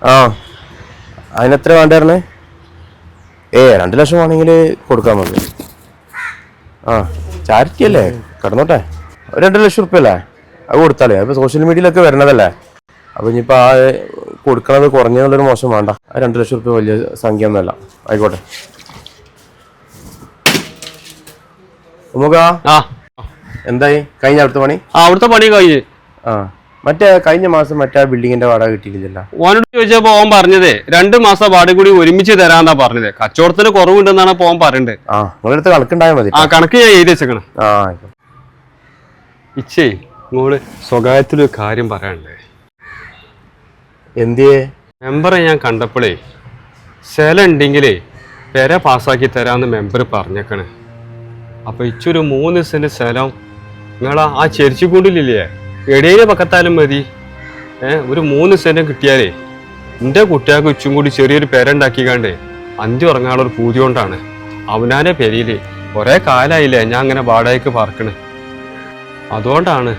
ആ അതിനെത്ര വേണ്ടായിരുന്നേ? 2 ലക്ഷം വേണമെങ്കിൽ കൊടുക്കാൻ മതി. ആ ചാരിറ്റി അല്ലേ, കിടന്നോട്ടെ. 2 ലക്ഷം അല്ലേ, അത് കൊടുത്താലേ. അപ്പോൾ സോഷ്യൽ മീഡിയയിലൊക്കെ വരണതല്ലേ. അപ്പോൾ ഇനിയിപ്പോൾ ആ കൊടുക്കണത് കുറഞ്ഞെന്നുള്ളൊരു മോശം വേണ്ട. ആ 2 ലക്ഷം വലിയ സംഖ്യ ഒന്നുമല്ല. ആയിക്കോട്ടെ. നമുക്ക് എന്തായി കഴിഞ്ഞ അവിടുത്തെ പണി? അവിടുത്തെ പണി കഴിഞ്ഞ്. ആ മറ്റേ കഴിഞ്ഞ മാസം മറ്റേ ബിൽഡിങ്ങിന്റെ വാടക കിട്ടിയിട്ടില്ല. ഓനോട് ചോദിച്ചപ്പോ ഓൻ പറഞ്ഞതേ 2 മാസം വാടക കൂടി ഒരുമിച്ച് തരാന്നാ പറഞ്ഞത്. കച്ചവടത്തിന് കുറവുണ്ടെന്നാണ് പോകാൻ പറയുന്നത്. ആ നിങ്ങളടുത്ത് കണക്കുണ്ടായാൽ മതി. ആ കണക്ക് ഞാൻ എഴുതി വെച്ചേക്കണം. ആ ഇച്ചേ നിങ്ങളോട് സ്വകാര്യത്തിലൊരു കാര്യം പറയാനുണ്ട്. എന്തിയേ? മെമ്പറെ ഞാൻ കണ്ടപ്പോഴേ സ്ഥലം ഉണ്ടെങ്കിലേ പെര പാസ്സാക്കി തരാമെന്ന് മെമ്പർ പറഞ്ഞേക്കണ്. അപ്പൊ ഇച്ചൊരു 3 സെന്റ് സ്ഥലം നിങ്ങളാ ആ ചെരിച്ചുകൂണ്ടില്ലേ എടയിലെ പക്കത്താലും മതി. ഒരു 3 സെന്റ് കിട്ടിയാലേ എൻ്റെ കുട്ടികൾക്ക് ഉച്ചും കൂടി ചെറിയൊരു പെരണ്ടാക്കിക്കാണ്ടേ അന്തി ഉറങ്ങാനുള്ള ഒരു പൂതി കൊണ്ടാണ്. അവനാന്റെ പെരയില് കുറെ കാലായില്ലേ ഞാൻ അങ്ങനെ വാടകയ്ക്ക് പാർക്കണ്. അതുകൊണ്ടാണ്.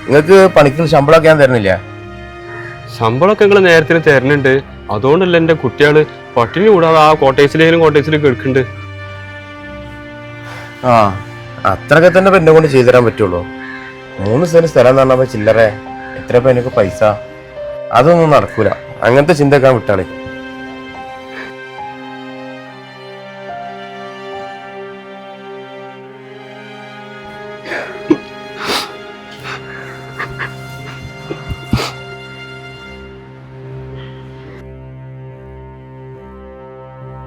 നിങ്ങൾക്ക് പണിക്ക് ശമ്പളമൊക്കെ ഞാൻ തരുന്നില്ല? ശമ്പളമൊക്കെ നിങ്ങൾ നേരത്തിന് തരുന്നുണ്ട്. അതുകൊണ്ടല്ല എൻ്റെ കുട്ടികള് പട്ടിണി കൂടാതെ ആ കോട്ടേഴ്സിലും എടുക്കുന്നുണ്ട്. ആ അത്രയൊക്കെ തന്നെ എന്നെ കൊണ്ട് ചെയ്തു തരാൻ പറ്റുള്ളൂ. 3 സെന്റ് സ്ഥലം എന്ന് പറഞ്ഞപ്പോ ചില്ലറ എത്ര എനിക്ക് പൈസ? അതൊന്നും നടക്കൂല. അങ്ങനത്തെ ചിന്തക്കാൻ വിട്ടാളെ.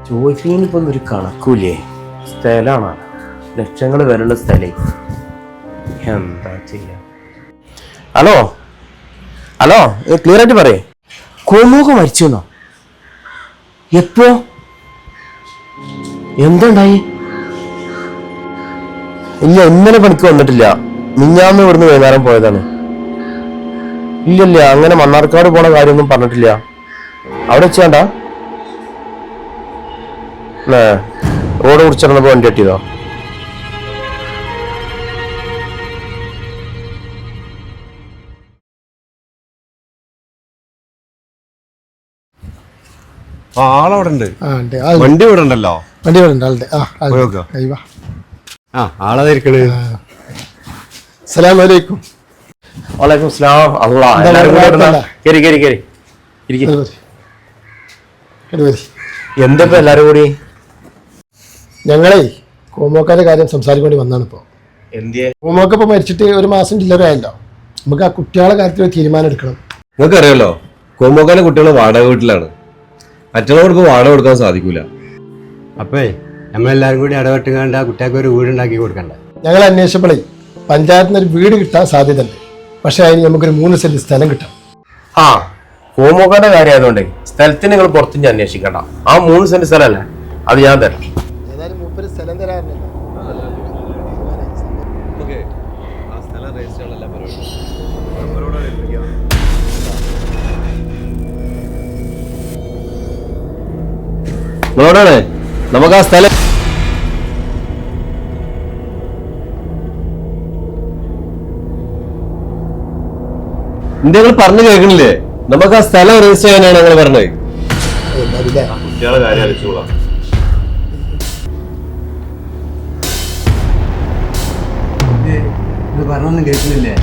ചോദിക്കുന്നതിനിപ്പോ ഒരു കണക്കൂലേ? സ്ഥലമാണ് ലക്ഷങ്ങൾ വരെയുള്ള സ്ഥലേ. എന്താ ചെയ്യാ? ഹലോ ഹലോ ക്ലിയർ ആയിട്ട് പറയേ. കോമോക മരിച്ചു എന്നോ? എപ്പോ? എന്തുണ്ടായി? ഇല്ല ഇന്നലെ പണിക്ക് വന്നിട്ടില്ല. മിഞ്ഞാന്ന് ഇവിടുന്ന് വൈകുന്നേരം പോയതാണ്. ഇല്ലല്ല അങ്ങനെ മണ്ണാർക്കാട് പോണ കാര്യമൊന്നും പറഞ്ഞിട്ടില്ല. അവിടെ വെച്ചാണ്ടാ റോഡ് കുടിച്ചിറന്നപ്പോ വണ്ടി കെട്ടിയതോ? ആളവിടെ ഉണ്ട്. വണ്ടി ഇവിടെ ഉണ്ടല്ലോ. വണ്ടി ഇവിടെ ഉണ്ട്. ആളായിരിക്കണേ. അസ്സലാമലൈക്കും. വലൈക്കും സ്ലാം. എന്താ എല്ലാരും കൂടി? ഞങ്ങളെ കോമോക്കാന്റെ കാര്യം സംസാരിക്കാൻ വേണ്ടി വന്നാണ് ഇപ്പോ. കോമോക്ക ഇപ്പൊ മരിച്ചിട്ട് 1 മാസം ചില്ലറയായല്ലോ. നമുക്ക് ആ കുട്ടികളെ കാര്യത്തിൽ ഒരു തീരുമാനം എടുക്കണം. നിങ്ങൾക്ക് അറിയാലോ കോമോക്കാന്റെ കുട്ടികൾ വാടക വീട്ടിലാണ്. മറ്റുള്ളവർക്ക് വാടക കൊടുക്കാൻ സാധിക്കൂല. അപ്പേ നമ്മളെല്ലാരും കൂടി ഇടപെട്ട് കണ്ട് ആ കുട്ടികൾക്ക് ഒരു വീടുണ്ടാക്കി കൊടുക്കണ്ടേ? ഞങ്ങൾ അന്വേഷിച്ചപ്പോഴേ പഞ്ചായത്തിൽ നിന്ന് ഒരു വീട് കിട്ടാൻ സാധ്യതയുണ്ട്. പക്ഷെ അതിന് നമുക്കൊരു 3 സെന്റ് സ്ഥലം കിട്ടാം. ആ കോമോക്കാന്റെ കാര്യം ആയതുകൊണ്ടേ സ്ഥലത്തിന് നിങ്ങൾ പുറത്തുനിന്ന് അന്വേഷിക്കണ്ട. ആ 3 സെന്റ് സ്ഥലമല്ലേ, അത് ഞാൻ തരാം. സ്ഥലം തരാറില്ല. നിങ്ങളോടാണ് നമുക്ക് ആ സ്ഥലം. നിങ്ങൾ പറഞ്ഞു കേൾക്കണില്ലേ? നമുക്ക് ആ സ്ഥലം രജിസ്റ്റർ ചെയ്യാനാണ് ഞങ്ങൾ പറഞ്ഞത്. കുട്ടികളെ കാര്യം അറിയിച്ചോളാം. പറഞ്ഞൊന്നും കേൾക്കുന്നില്ലേ?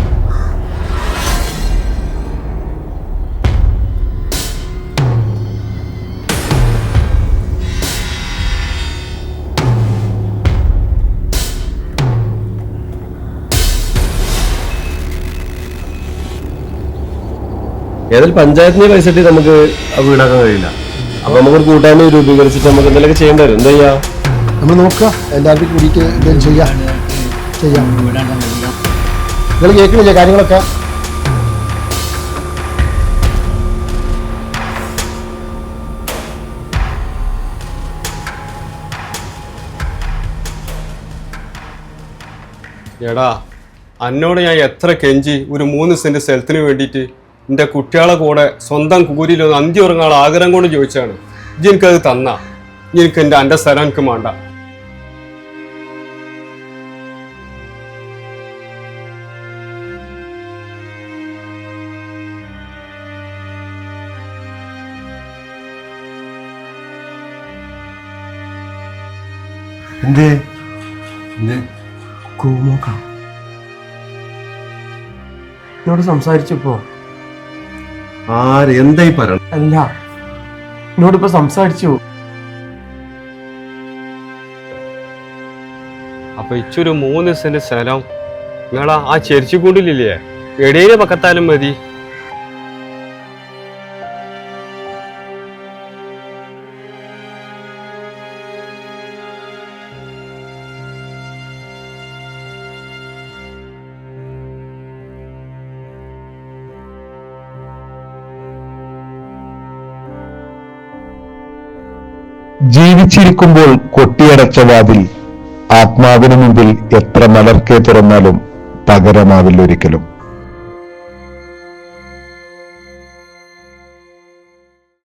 ഏതായാലും പഞ്ചായത്തിന് പൈസ ഇട്ട് നമുക്ക് വീടാക്കാൻ കഴിയില്ല. അപ്പൊ നമുക്കൊരു കൂട്ടായ്മ രൂപീകരിച്ചിട്ട് നമുക്ക് എന്തെങ്കിലും ചെയ്യേണ്ടി വരും. എന്താ ചെയ്യാ? നമ്മൾ നോക്കുക, എല്ലാവർക്കും കൂടിയിട്ട് എന്തെങ്കിലും ചെയ്യാം. നിങ്ങൾ കേൾക്കണില്ലേ കാര്യങ്ങളൊക്കെ? എടാ അന്നോട് ഞാൻ എത്ര കെഞ്ചി ഒരു 3 സെന്റ് സ്ഥലത്തിന് വേണ്ടിയിട്ട് എൻ്റെ കുട്ടികളെ കൂടെ സ്വന്തം കൂരിയിലൊന്ന് അന്തി ഉറങ്ങാൻ ആഗ്രഹം കൊണ്ട് ചോദിച്ചാണ്. ഇജ്ജ് എനിക്കത് തന്നാ. എനിക്ക് എൻ്റെ സ്ഥലം എനിക്ക് വേണ്ട. എന്തേ എന്നോട് സംസാരിച്ചപ്പോ ആര് എന്തായി പറയണം? അല്ല എന്നോടിപ്പോ സംസാരിച്ചു. അപ്പൊ ഇച്ചൊരു 3 സെന്റ് സ്ഥലം നിങ്ങളാ ആ ചെരിച്ചുകൂണ്ടിലില്ലേ എടേല് പക്കത്താലും മതി. ജീവിച്ചിരിക്കുമ്പോൾ കൊട്ടിയടച്ച വാതിൽ ആത്മാവിനു മുമ്പിൽ എത്ര മലർക്കെ തുറന്നാലും പകരമാവില്ല ഒരിക്കലും.